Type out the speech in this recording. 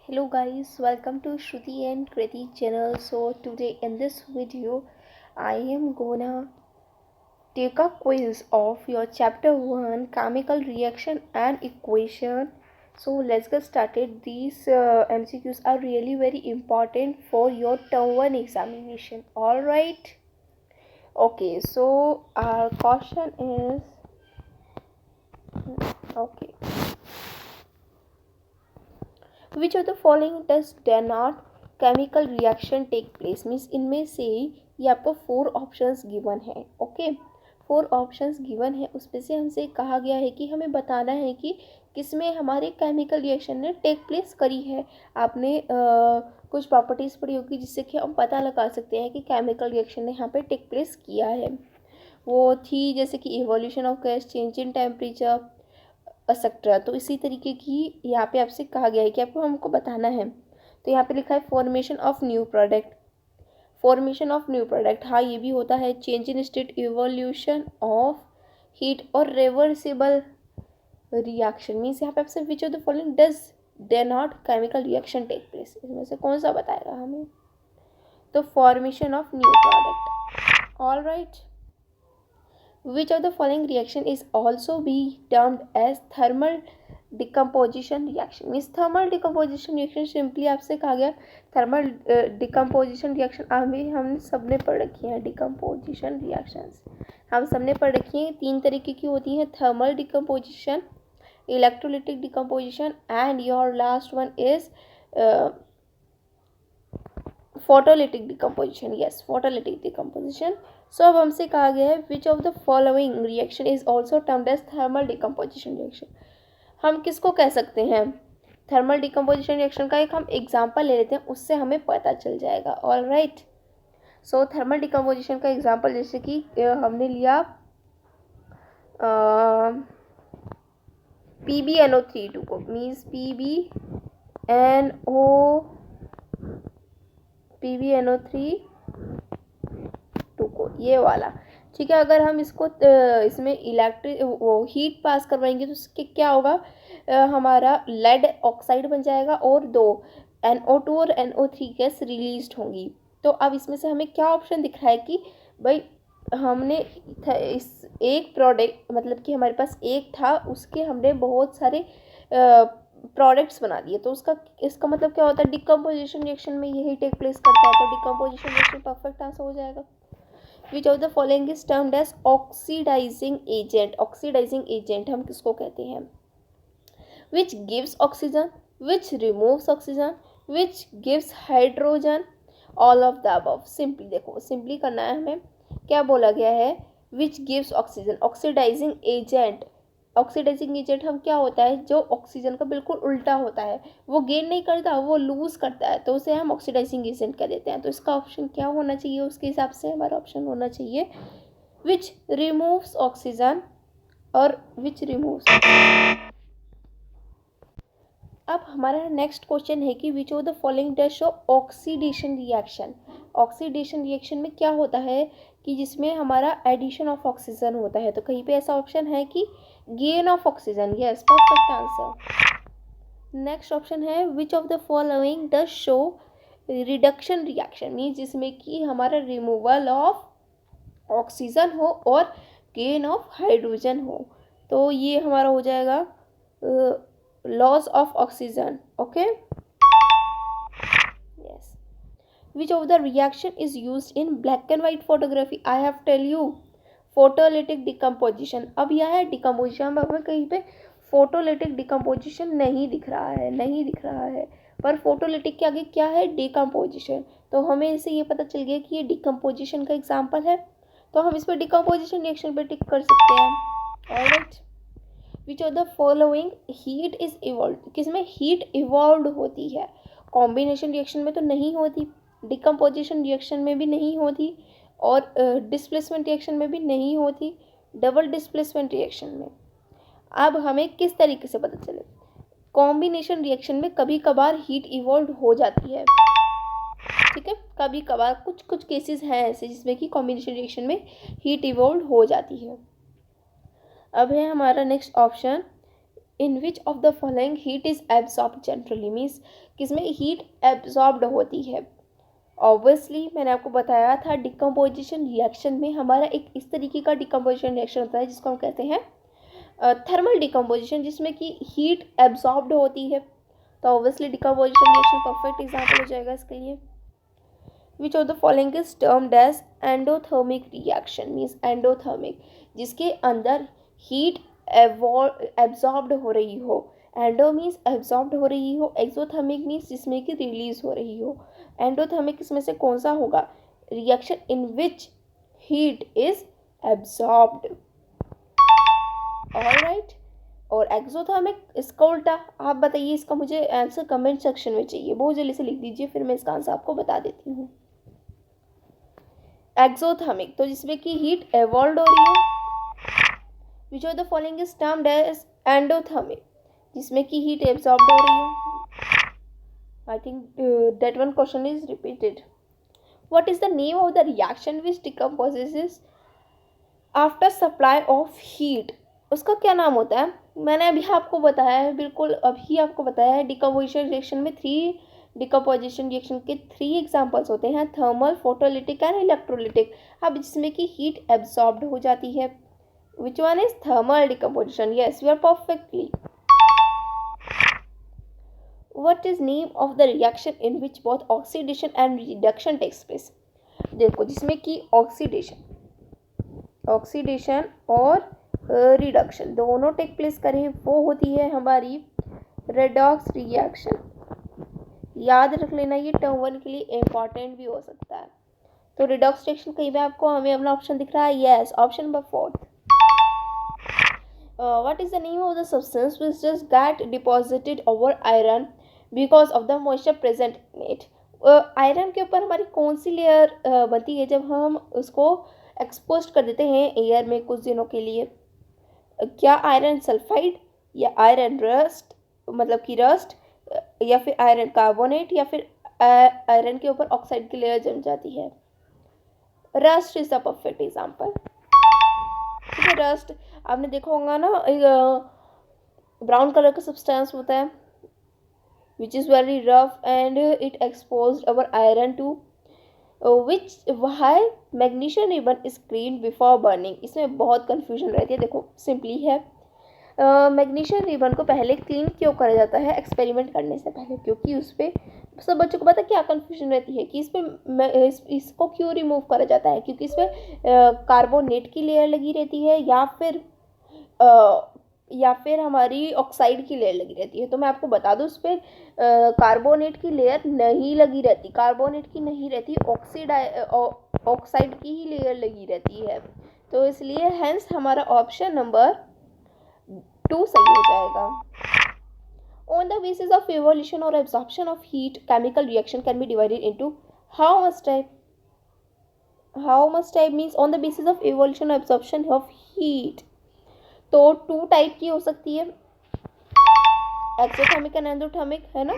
Hello guys, welcome to Shruti and Kriti channel. So today in this video, I am gonna take a quiz of your chapter 1 chemical reaction and equation. So let's get started. These MCQs are really very important for your term 1 examination. Alright. Okay, so our question is okay. Which of the following does not chemical reaction take place means इनमें से ये आपको 4 options given है. Okay, 4 options given है. उसमें से हमसे कहा गया है कि हमें बताना है कि किसमें हमारे केमिकल रिएक्शन ने टेक प्लेस करी है. आपने कुछ प्रॉपर्टीज़ पढ़ी होगी जिससे कि हम पता लगा सकते हैं कि केमिकल रिएक्शन ने यहाँ पे टेक प्लेस किया है. वो थी जैसे कि evolution of gas, change in temperature etcetera. तो इसी तरीके की यहाँ पे आपसे कहा गया है कि आपको हमको बताना है. तो यहाँ पे लिखा है formation of new product. Formation of new product, हाँ ये भी होता है. Change in state, evolution of heat और रिवर्सिबल रिएक्शन. मीन्स यहाँ पे आपसे which of the following does not chemical reaction take place, इसमें से कौन सा बताएगा हमें. तो formation of new product. All right. Which of the following reaction is also be termed as thermal decomposition reaction. Means thermal decomposition reaction simply आपसे कहा गया थर्मल डिकम्पोजिशन रिएक्शन. हमने सबने पढ़ रखी हैं डिकम्पोजिशन रिएक्शंस. हम सबने पढ़ रखी हैं 3 तरीके की होती हैं. Thermal decomposition, electrolytic decomposition and your last one is photolytic decomposition. Yes, photolytic decomposition. So अब हमसे कहा गया है which of the following reaction is also termed as thermal decomposition reaction. हम किसको कह सकते हैं थर्मल डिकम्पोजिशन रिएक्शन का. एक हम एग्जाम्पल ले लेते हैं, उससे हमें पता चल जाएगा. All right. So thermal decomposition का एग्जाम्पल जैसे कि हमने लिया PbNO3 को. मीन्स PbNO3 को, ये वाला. ठीक है, अगर हम इसको इसमें इलेक्ट्रिक हीट पास करवाएंगे तो उसके क्या होगा, हमारा लेड ऑक्साइड बन जाएगा और 2 NO2 और NO3 गैस रिलीज होंगी. तो अब इसमें से हमें क्या ऑप्शन दिख रहा है कि भाई हमने इस एक प्रोडक्ट, मतलब कि हमारे पास एक था, उसके हमने बहुत सारे प्रोडक्ट्स बना दिए. तो इसका मतलब क्या होता है, डिकम्पोजिशन रिएक्शन में यही टेक प्लेस करता है. तो डिकम्पोजिशन रिएक्शन परफेक्ट आंसर हो जाएगा. Which of the following is termed as oxidising agent. Oxidising agent हम किसको कहते हैं. Which gives oxygen, which removes oxygen, which gives hydrogen, all of the above. Simply देखो, सिंपली करना है हमें. क्या बोला गया है, which gives oxygen. Oxidising agent, oxidising agent हम क्या होता है, जो ऑक्सीजन का बिल्कुल उल्टा होता है. वो गेन नहीं करता, वो लूज करता है, तो उसे हम ऑक्सीडाइजिंग एजेंट कह देते हैं. तो इसका ऑप्शन क्या होना चाहिए, उसके हिसाब से हमारा ऑप्शन होना चाहिए विच रिमूव्स ऑक्सीजन और विच रिमूव्स. अब हमारा नेक्स्ट क्वेश्चन है कि विच of the following does show oxidation reaction. Oxidation reaction में क्या होता है कि जिसमें हमारा एडिशन ऑफ ऑक्सीजन होता है. तो कहीं पे ऐसा ऑप्शन है कि gain of oxygen. Yes, perfect answer. Next option है which of the following does show reduction reaction. Means जिसमें कि हमारा रिमूवल ऑफ ऑक्सीजन हो और गेन ऑफ हाइड्रोजन हो. तो ये हमारा हो जाएगा loss of oxygen. Okay, yes. Which of the reaction is used in black and white photography. I have tell you photolytic decomposition. अब यह है डिकम्पोजिशन. हमें कहीं पे फोटोलिटिक डिकम्पोजिशन नहीं दिख रहा है, नहीं दिख रहा है, पर फोटोलिटिक के आगे क्या है, डिकम्पोजिशन. तो हमें इससे ये पता चल गया कि ये डिकम्पोजिशन का एग्जाम्पल है. तो हम इस पर डिकम्पोजिशन रिएक्शन पे टिक कर सकते हैं. Alright. Which of the following heat is evolve. किसमें हीट इवॉल्व होती है, कॉम्बिनेशन रिएक्शन में तो नहीं होती, डिकम्पोजिशन रिएक्शन में भी नहीं होती, और डिस्प्लेसमेंट रिएक्शन में भी नहीं होती, डबल डिस्प्लेसमेंट रिएक्शन में. अब हमें किस तरीके से पता चले, कॉम्बिनेशन रिएक्शन में कभी कभार हीट इवॉल्व हो जाती है. ठीक है, कभी कभार कुछ केसेस हैं ऐसे जिसमें कि कॉम्बिनेशन रिएक्शन में हीट इवॉल्व हो जाती है. अब है हमारा next option in which of the following heat is absorb generally, means किसमें हीट एब्जॉर्ब्ड होती है। ऑब्वियसली मैंने आपको बताया था डिकम्पोजिशन रिएक्शन में हमारा एक इस तरीके का डिकम्पोजिशन रिएक्शन होता है जिसको हम कहते हैं थर्मल डिकम्पोजिशन, जिसमें कि हीट एब्जॉर्ब्ड होती है। तो obviously decomposition reaction perfect example हो जाएगा इसके लिए। Which of the following is termed as endothermic reaction, means endothermic, जिसके अंदर हीट एब्जॉर्ब्ड हो रही हो। एंडो मीन्स एब्जॉर्ब्ड हो रही हो, एक्सोथर्मिक मीन्स जिसमें कि रिलीज हो रही हो। एंडोथर्मिक इसमें से कौन सा होगा? Reaction in which heat is absorbed. Alright, और एक्सोथर्मिक इसका उल्टा। आप बताइए, इसका मुझे आंसर कमेंट सेक्शन में चाहिए, बहुत जल्दी से लिख दीजिए, फिर मैं इसका आंसर आपको बता देती हूँ। एक्सोथर्मिक तो जिसमें कि हीट एवॉल्व हो रही हो। Which of the following is termed as endothermic, जिसमें कि हीट एब्जॉर्ब हो रही हो। I think that one question is repeated. What is the name of the reaction which decomposes after supply of heat? उसका क्या नाम होता है? मैंने अभी आपको बताया है, बिल्कुल अभी आपको बताया है। डिकम्पोजिशन रिएक्शन में डिकम्पोजिशन रिएक्शन के 3 एग्जांपल्स होते हैं, थर्मल, फोटोलिटिक एंड इलेक्ट्रोलिटिक। अब जिसमें कि हीट एब्जॉर्ब्ड हो जाती है। Which one is thermal decomposition? Yes, you are perfectly. What is name of the reaction in which both oxidation and reduction takes place? देखो, जिसमें कि ऑक्सीडेशन और रिडक्शन दोनों टेक प्लेस करें, वो होती है हमारी रेडॉक्स रिएक्शन। याद रख लेना, ये टर्म 1 के लिए इम्पॉर्टेंट भी हो सकता है। तो रिडॉक्स रिएक्शन कहीं भी आपको हमें अपना ऑप्शन दिख रहा है? Yes, option number 4। What is the name of the substance which just got deposited over iron because of the moisture present in it? Iron के ऊपर हमारी कौन सी लेयर बनती है जब हम उसको एक्सपोज कर देते हैं एयर में कुछ दिनों के लिए? क्या आयरन सल्फाइड या आयरन रस्ट, मतलब कि रस्ट, या फिर आयरन कार्बोनेट, या फिर आयरन के ऊपर ऑक्साइड की लेयर जम जाती है? Rust is the perfect example. ठीक है, रस्ट आपने देखा होगा ना, ब्राउन कलर का सब्सटेंस होता है which is very rough and it expose our iron to which why magnesium ribbon is clean before burning. इसमें बहुत कन्फ्यूजन रहती है। देखो सिंपली है, मैग्नीशियम रिबन को पहले क्लीन क्यों करा जाता है एक्सपेरिमेंट करने से पहले? क्योंकि उस पर सब बच्चों को पता क्या कन्फ्यूजन रहती है कि इस पर इसको क्यों रिमूव करा जाता है? क्योंकि इस पर कार्बोनेट की लेयर लगी रहती है या फिर हमारी ऑक्साइड की लेयर लगी रहती है। तो मैं आपको बता दूं, उस पर कार्बोनेट की लेयर नहीं लगी रहती, कार्बोनेट की नहीं रहती, ऑक्साइड की ही लेयर लगी रहती है। तो इसलिए हेंस हमारा ऑप्शन नंबर 2 सही हो जाएगा। On the basis of evolution or absorption of heat, chemical reaction can be divided into how much type? How much type means on the basis of evolution or absorption of heat. तो 2 type की हो सकती है, exothermic and endothermic, है ना।